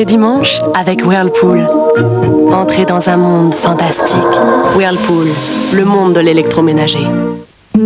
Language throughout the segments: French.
Imaginez dimanche avec Whirlpool. Entrez dans un monde fantastique. Whirlpool, le monde de l'électroménager. I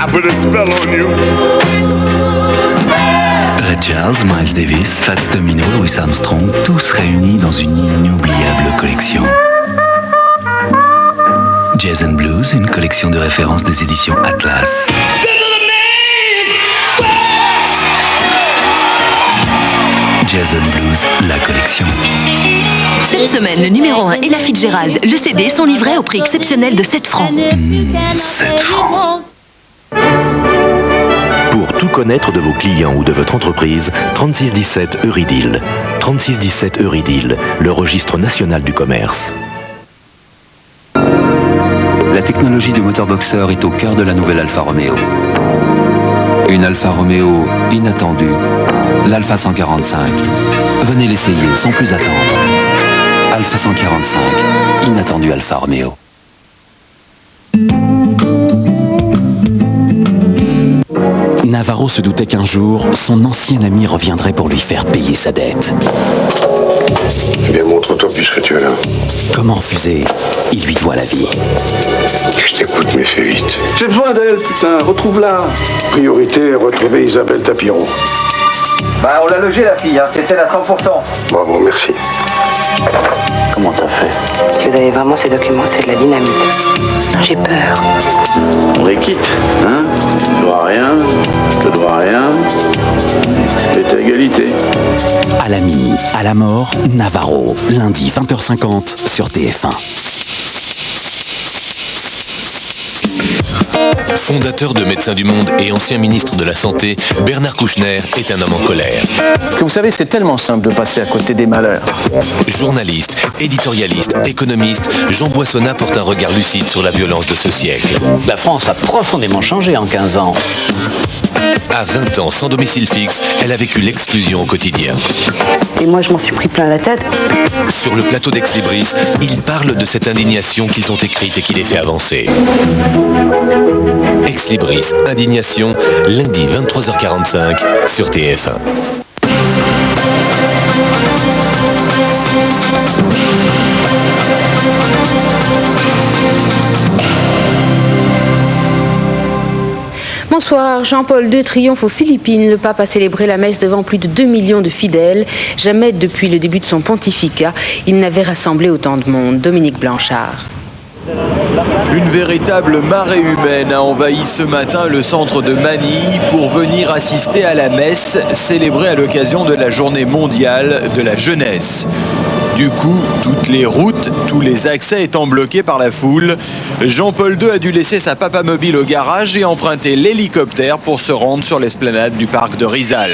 put a spell on you. Ray Charles, Miles Davis, Fats Domino, Louis Armstrong, tous réunis dans une inoubliable collection. Jazz and Blues, une collection de références des éditions Atlas. Jazz and Blues, la collection. Cette semaine, le numéro 1 Ella Fitzgerald, le CD sont livrés au prix exceptionnel de 7 francs. 7 francs. Pour tout connaître de vos clients ou de votre entreprise, 3617 Eurydeal. 3617 Eurydeal, le registre national du commerce. La technologie du moteur boxeur est au cœur de la nouvelle Alfa Romeo. Une Alfa Romeo inattendue, l'Alfa 145. Venez l'essayer sans plus attendre. Alfa 145, inattendu Alfa Romeo. Navarro se doutait qu'un jour, son ancien ami reviendrait pour lui faire payer sa dette. Eh bien, montre-toi puisque tu es là. Comment refuser? Il lui doit la vie. Je t'écoute, mais fais vite. J'ai besoin d'elle, putain, retrouve-la. Priorité, retrouver Isabelle Tapiron. Bah, on l'a logée, la fille, hein. C'était à 30%. Bravo, merci. Comment t'as fait? Si vous avez vraiment ces documents, c'est de la dynamite. J'ai peur. On les quitte, hein? Tu dois rien, je te dois rien. C'est à égalité. À l'ami, à la mort, Navarro, lundi 20h50 sur TF1. Fondateur de Médecins du Monde et ancien ministre de la Santé, Bernard Kouchner est un homme en colère. Vous savez, c'est tellement simple de passer à côté des malheurs. Journaliste, éditorialiste, économiste, Jean Boissonnat porte un regard lucide sur la violence de ce siècle. La France a profondément changé en 15 ans. À 20 ans, sans domicile fixe, elle a vécu l'exclusion au quotidien. Et moi, je m'en suis pris plein la tête. Sur le plateau d'Ex-Libris, ils parlent de cette indignation qu'ils ont écrite et qui les fait avancer. Ex-Libris, indignation, lundi 23h45 sur TF1. Bonsoir, Jean-Paul II triomphe aux Philippines. Le pape a célébré la messe devant plus de 2 millions de fidèles. Jamais depuis le début de son pontificat, il n'avait rassemblé autant de monde. Dominique Blanchard. Une véritable marée humaine a envahi ce matin le centre de Manille pour venir assister à la messe célébrée à l'occasion de la journée mondiale de la jeunesse. Du coup, toutes les routes, tous les accès étant bloqués par la foule, Jean-Paul II a dû laisser sa papamobile au garage et emprunter l'hélicoptère pour se rendre sur l'esplanade du parc de Rizal.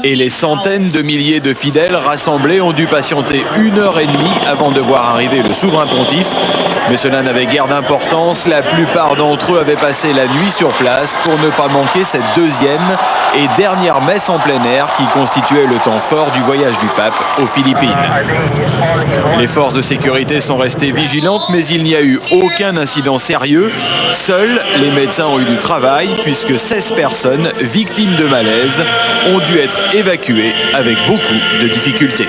Et les centaines de milliers de fidèles rassemblés ont dû patienter 1h30 avant de voir arriver le souverain pontife. Mais cela n'avait guère d'importance, la plupart d'entre eux avaient passé la nuit sur place pour ne pas manquer cette deuxième et dernière messe en plein air qui constituait le temps fort du voyage du pape aux Philippines. Les forces de sécurité sont restées vigilantes, mais il n'y a eu aucun incident sérieux. Seuls les médecins ont eu du travail, puisque 16 personnes victimes de malaise ont dû être évacuées avec beaucoup de difficultés.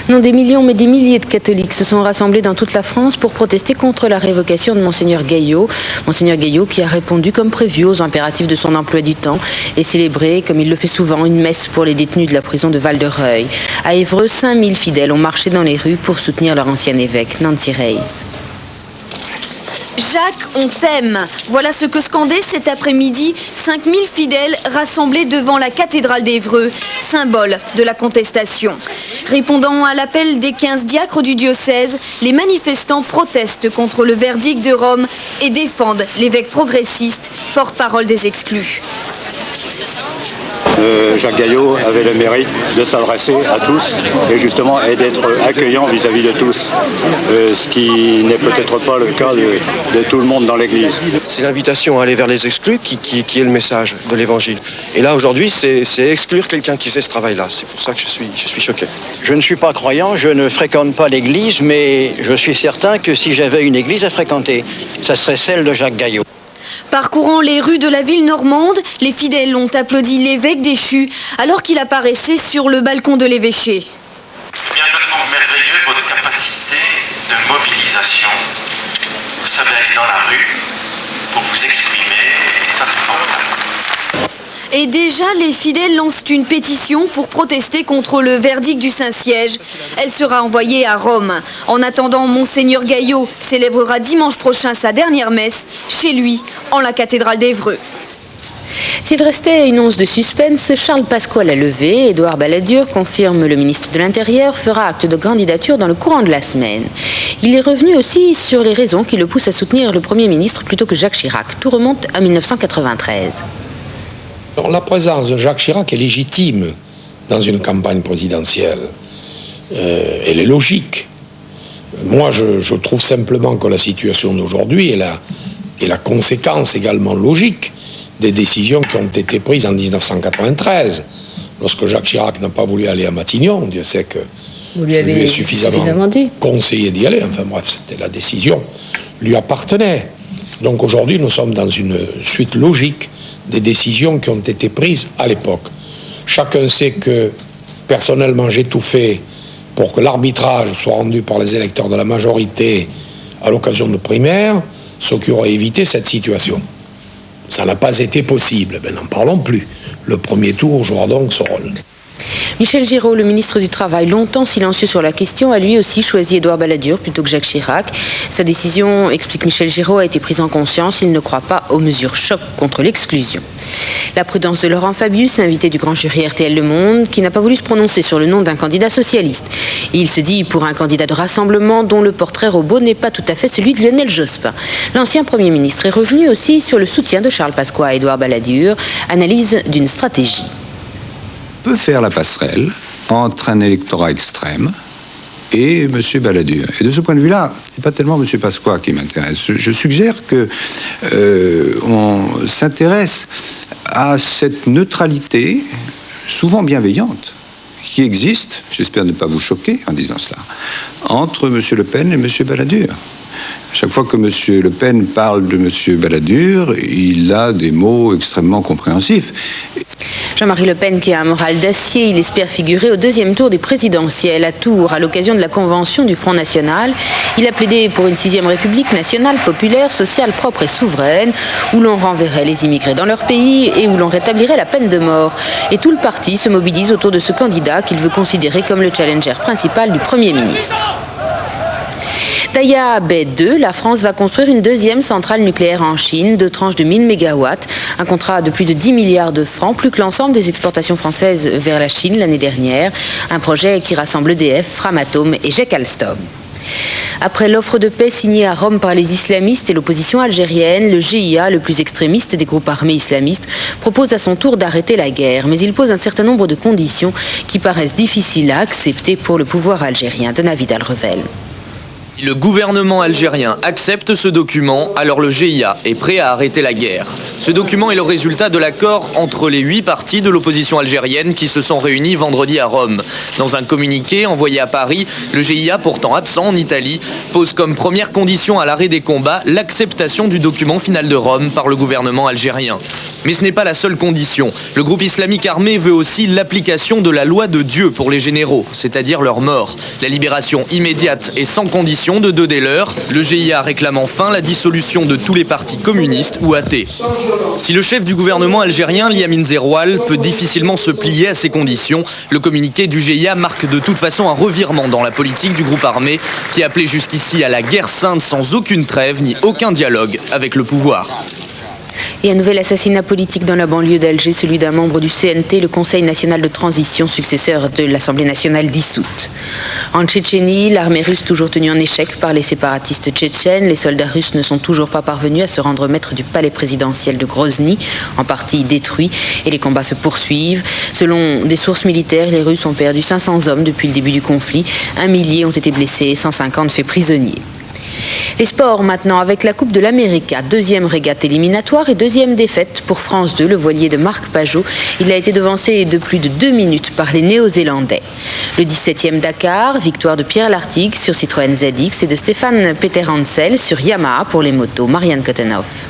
Non, des millions mais des milliers de catholiques se sont rassemblés dans toute la France pour protester contre la révocation de Monseigneur Gaillot. Monseigneur Gaillot qui a répondu comme prévu aux impératifs de son emploi du temps et célébré, comme il le fait souvent, une messe pour les détenus de la prison de Val-de-Reuil. À Évreux, 5000 fidèles ont marché dans les rues pour soutenir leur ancien évêque, Nancy Reyes. Jacques, on t'aime. Voilà ce que scandaient cet après-midi 5000 fidèles rassemblés devant la cathédrale d'Évreux, symbole de la contestation. Répondant à l'appel des 15 diacres du diocèse, les manifestants protestent contre le verdict de Rome et défendent l'évêque progressiste, porte-parole des exclus. Jacques Gaillot avait le mérite de s'adresser à tous et justement et d'être accueillant vis-à-vis de tous, ce qui n'est peut-être pas le cas de tout le monde dans l'Église. C'est l'invitation à aller vers les exclus qui est le message de l'Évangile. Et là aujourd'hui c'est exclure quelqu'un qui fait ce travail-là. C'est pour ça que je suis choqué. Je ne suis pas croyant, je ne fréquente pas l'Église, mais je suis certain que si j'avais une Église à fréquenter, ça serait celle de Jacques Gaillot. Parcourant les rues de la ville normande, les fidèles ont applaudi l'évêque déchu alors qu'il apparaissait sur le balcon de l'évêché. Bien, je trouve merveilleux votre capacité de mobilisation. Vous savez aller dans la rue pour vous exprimer, et ça c'est formidable. Et déjà, les fidèles lancent une pétition pour protester contre le verdict du Saint-Siège. Elle sera envoyée à Rome. En attendant, Monseigneur Gaillot célébrera dimanche prochain sa dernière messe chez lui, en la cathédrale d'Évreux. S'il restait une once de suspense, Charles Pasqua l'a levé. Édouard Balladur, confirme le ministre de l'Intérieur, fera acte de candidature dans le courant de la semaine. Il est revenu aussi sur les raisons qui le poussent à soutenir le Premier ministre plutôt que Jacques Chirac. Tout remonte à 1993. La présence de Jacques Chirac est légitime dans une campagne présidentielle. Elle est logique. Moi, je trouve simplement que la situation d'aujourd'hui est la conséquence également logique des décisions qui ont été prises en 1993. Lorsque Jacques Chirac n'a pas voulu aller à Matignon, Dieu sait que vous lui avez suffisamment dit. Conseillé d'y aller. Enfin bref, c'était la décision lui appartenait. Donc aujourd'hui, nous sommes dans une suite logique des décisions qui ont été prises à l'époque. Chacun sait que, personnellement, j'ai tout fait pour que l'arbitrage soit rendu par les électeurs de la majorité à l'occasion de primaires, ce qui aurait évité cette situation. Ça n'a pas été possible, ben n'en parlons plus. Le premier tour jouera donc son rôle. Michel Giraud, le ministre du Travail, longtemps silencieux sur la question, a lui aussi choisi Édouard Balladur plutôt que Jacques Chirac. Sa décision, explique Michel Giraud, a été prise en conscience. Il ne croit pas aux mesures choc contre l'exclusion. La prudence de Laurent Fabius, invité du grand jury RTL Le Monde, qui n'a pas voulu se prononcer sur le nom d'un candidat socialiste. Et il se dit pour un candidat de rassemblement dont le portrait robot n'est pas tout à fait celui de Lionel Jospin. L'ancien Premier ministre est revenu aussi sur le soutien de Charles Pasqua à Édouard Balladur, analyse d'une stratégie. Peut faire la passerelle entre un électorat extrême et M. Balladur. Et de ce point de vue-là, c'est pas tellement M. Pasqua qui m'intéresse. Je suggère que on s'intéresse à cette neutralité, souvent bienveillante, qui existe, j'espère ne pas vous choquer en disant cela, entre M. Le Pen et M. Balladur. Chaque fois que M. Le Pen parle de M. Balladur, il a des mots extrêmement compréhensifs. Jean-Marie Le Pen, qui a un moral d'acier, il espère figurer au deuxième tour des présidentielles à Tours, à l'occasion de la convention du Front National. Il a plaidé pour une 6e République nationale, populaire, sociale, propre et souveraine, où l'on renverrait les immigrés dans leur pays et où l'on rétablirait la peine de mort. Et tout le parti se mobilise autour de ce candidat qu'il veut considérer comme le challenger principal du Premier ministre. Daya Bay 2, la France va construire une deuxième centrale nucléaire en Chine, 2 tranches de 1000 MW, un contrat de plus de 10 milliards de francs, plus que l'ensemble des exportations françaises vers la Chine l'année dernière, un projet qui rassemble EDF, Framatome et GEC Alstom. Après l'offre de paix signée à Rome par les islamistes et l'opposition algérienne, le GIA, le plus extrémiste des groupes armés islamistes, propose à son tour d'arrêter la guerre. Mais il pose un certain nombre de conditions qui paraissent difficiles à accepter pour le pouvoir algérien. De Navid Al-Revel. Si le gouvernement algérien accepte ce document, alors le GIA est prêt à arrêter la guerre. Ce document est le résultat de l'accord entre les 8 partis de l'opposition algérienne qui se sont réunis vendredi à Rome. Dans un communiqué envoyé à Paris, le GIA, pourtant absent en Italie, pose comme première condition à l'arrêt des combats l'acceptation du document final de Rome par le gouvernement algérien. Mais ce n'est pas la seule condition. Le groupe islamique armé veut aussi l'application de la loi de Dieu pour les généraux, c'est-à-dire leur mort. La libération immédiate et sans condition de 2 des leurs. Le GIA réclame enfin la dissolution de tous les partis communistes ou athées. Si le chef du gouvernement algérien, Liamine Zeroual, peut difficilement se plier à ces conditions, le communiqué du GIA marque de toute façon un revirement dans la politique du groupe armé qui appelait jusqu'ici à la guerre sainte sans aucune trêve ni aucun dialogue avec le pouvoir. Et un nouvel assassinat politique dans la banlieue d'Alger, celui d'un membre du CNT, le Conseil national de transition, successeur de l'Assemblée nationale dissoute. En Tchétchénie, l'armée russe toujours tenue en échec par les séparatistes tchétchènes. Les soldats russes ne sont toujours pas parvenus à se rendre maîtres du palais présidentiel de Grozny, en partie détruit, et les combats se poursuivent. Selon des sources militaires, les Russes ont perdu 500 hommes depuis le début du conflit. 1 millier ont été blessés et 150 faits prisonniers. Les sports maintenant avec la Coupe de l'América, 2e régate éliminatoire et 2e défaite pour France 2, le voilier de Marc Pajot. Il a été devancé de plus de 2 minutes par les Néo-Zélandais. Le 17e Dakar, victoire de Pierre Lartigue sur Citroën ZX et de Stéphane Peter Hansel sur Yamaha pour les motos. Marianne Cottenhoff.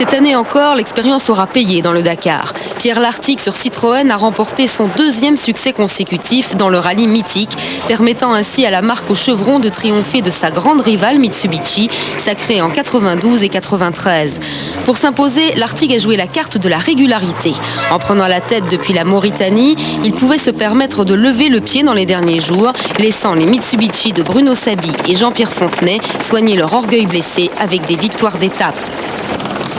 Cette année encore, l'expérience aura payé dans le Dakar. Pierre Lartigue sur Citroën a remporté son 2e succès consécutif dans le rallye mythique, permettant ainsi à la marque au chevron de triompher de sa grande rivale Mitsubishi, sacrée en 92 et 93. Pour s'imposer, Lartigue a joué la carte de la régularité. En prenant la tête depuis la Mauritanie, il pouvait se permettre de lever le pied dans les derniers jours, laissant les Mitsubishi de Bruno Sabi et Jean-Pierre Fontenay soigner leur orgueil blessé avec des victoires d'étape.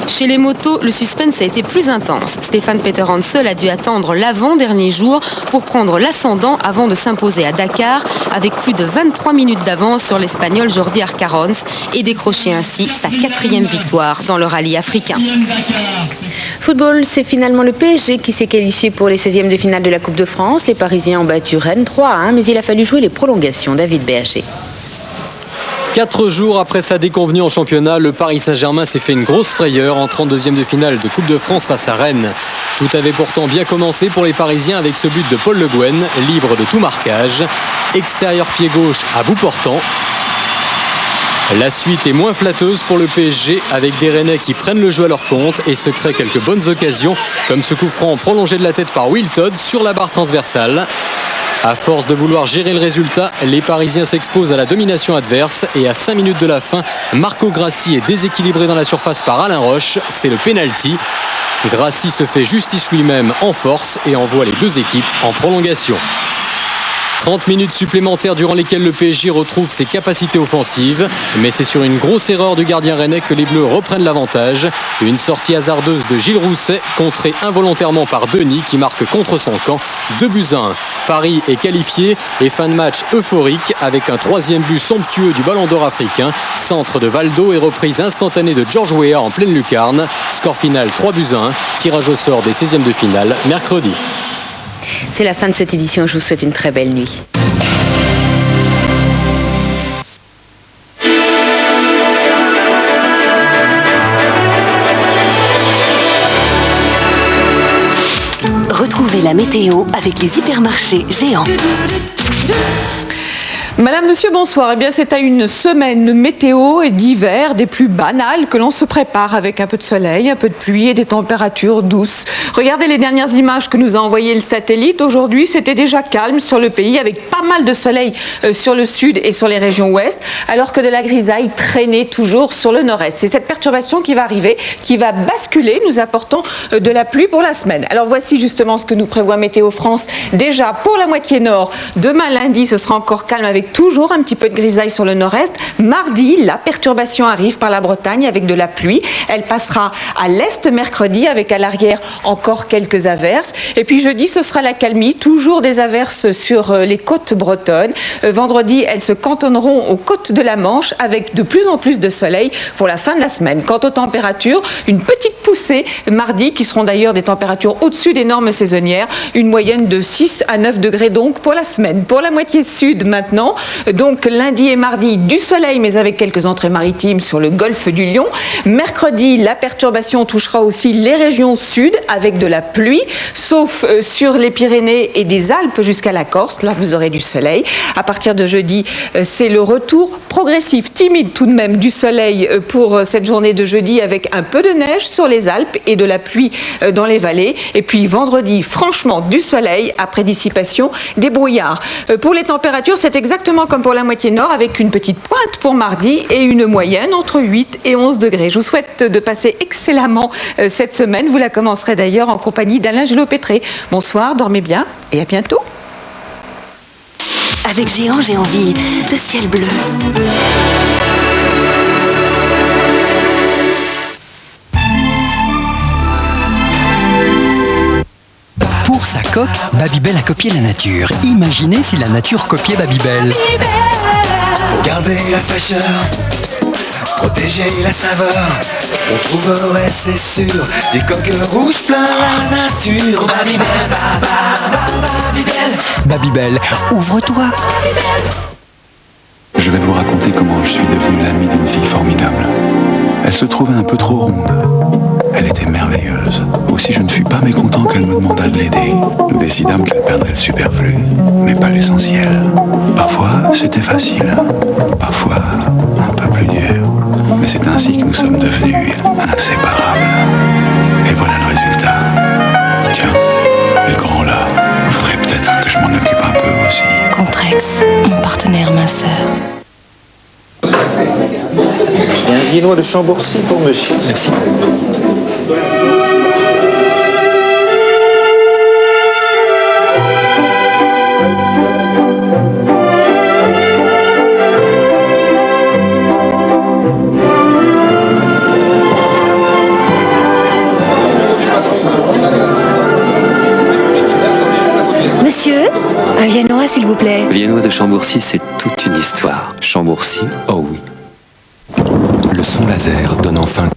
Chez les motos, le suspense a été plus intense. Stéphane Peter Hansel a dû attendre l'avant-dernier jour pour prendre l'ascendant avant de s'imposer à Dakar avec plus de 23 minutes d'avance sur l'Espagnol Jordi Arcarons et décrocher ainsi sa 4e victoire dans le rallye africain. Football, c'est finalement le PSG qui s'est qualifié pour les 16e de finale de la Coupe de France. Les Parisiens ont battu Rennes 3-1, mais il a fallu jouer les prolongations. David Berger. 4 jours après sa déconvenue en championnat, le Paris Saint-Germain s'est fait une grosse frayeur en 32e de finale de Coupe de France face à Rennes. Tout avait pourtant bien commencé pour les Parisiens avec ce but de Paul Le Guen, libre de tout marquage. Extérieur pied gauche à bout portant. La suite est moins flatteuse pour le PSG avec des Rennais qui prennent le jeu à leur compte et se créent quelques bonnes occasions comme ce coup franc prolongé de la tête par Will Todd sur la barre transversale. À force de vouloir gérer le résultat, les Parisiens s'exposent à la domination adverse et à 5 minutes de la fin, Marco Grassi est déséquilibré dans la surface par Alain Roche. C'est le pénalty. Grassi se fait justice lui-même en force et envoie les deux équipes en prolongation. 30 minutes supplémentaires durant lesquelles le PSG retrouve ses capacités offensives. Mais c'est sur une grosse erreur du gardien rennais que les Bleus reprennent l'avantage. Une sortie hasardeuse de Gilles Rousset, contrée involontairement par Denis qui marque contre son camp 2-1. Paris est qualifié et fin de match euphorique avec un 3e but somptueux du Ballon d'Or africain. Centre de Valdo et reprise instantanée de George Weah en pleine lucarne. Score final 3-1. Tirage au sort des 16e de finale mercredi. C'est la fin de cette édition, je vous souhaite une très belle nuit. Retrouvez la météo avec les hypermarchés géants. Madame, monsieur, bonsoir. Eh bien, c'est à une semaine météo et d'hiver des plus banales que l'on se prépare avec un peu de soleil, un peu de pluie et des températures douces. Regardez les dernières images que nous a envoyées le satellite. Aujourd'hui, c'était déjà calme sur le pays avec pas mal de soleil sur le sud et sur les régions ouest, alors que de la grisaille traînait toujours sur le nord-est. C'est cette perturbation qui va arriver, qui va basculer, nous apportant de la pluie pour la semaine. Alors voici justement ce que nous prévoit Météo France. Déjà, pour la moitié nord, demain lundi, ce sera encore calme avec toujours un petit peu de grisaille sur le nord-est. Mardi, la perturbation arrive par la Bretagne avec de la pluie. Elle passera à l'est mercredi avec à l'arrière encore quelques averses. Et puis jeudi, ce sera la calmie. Toujours des averses sur les côtes bretonnes. Vendredi, elles se cantonneront aux côtes de la Manche avec de plus en plus de soleil pour la fin de la semaine. Quant aux températures, une petite poussée mardi qui seront d'ailleurs des températures au-dessus des normes saisonnières. Une moyenne de 6 à 9 degrés donc pour la semaine. Pour la moitié sud maintenant, donc lundi et mardi du soleil mais avec quelques entrées maritimes sur le golfe du Lion. Mercredi, la perturbation touchera aussi les régions sud avec de la pluie, sauf sur les Pyrénées et des Alpes jusqu'à la Corse. Là, vous aurez du soleil. À partir de jeudi, c'est le retour progressif, timide tout de même, du soleil pour cette journée de jeudi avec un peu de neige sur les Alpes et de la pluie dans les vallées. Et puis vendredi, franchement, du soleil après dissipation des brouillards. Pour les températures, c'est exactement comme pour la moitié nord avec une petite pointe pour mardi et une moyenne entre 8 et 11 degrés. Je vous souhaite de passer excellemment cette semaine. Vous la commencerez d'ailleurs en compagnie d'Alain Gélopétré. Bonsoir, dormez bien et à bientôt. Avec Géant, j'ai envie de ciel bleu. Pour sa coque, Babybel a copié la nature. Imaginez si la nature copiait Babybel. Pour garder la fraîcheur, protéger la saveur, on trouverait, c'est sûr, des coques rouges plein la nature. Babybel, Babybel. Babybel, ouvre-toi. Je vais vous raconter comment je suis devenu l'ami d'une fille formidable. Elle se trouvait un peu trop ronde. Elle était merveilleuse. Aussi, je ne fus pas mécontent qu'elle me demandât de l'aider. Nous décidâmes qu'elle perdrait le superflu, mais pas l'essentiel. Parfois, c'était facile. Parfois, un peu plus dur. Mais c'est ainsi que nous sommes devenus inséparables. Et voilà le résultat. Tiens, les grands là, faudrait peut-être que je m'en occupe un peu aussi. Contrex, mon partenaire minceur. Et un viennois de Chambourcy pour monsieur. Merci. Monsieur, un viennois s'il vous plaît. Viennois de Chambourcy, c'est toute une histoire. Chambourcy, oh oui. Le son laser donne enfin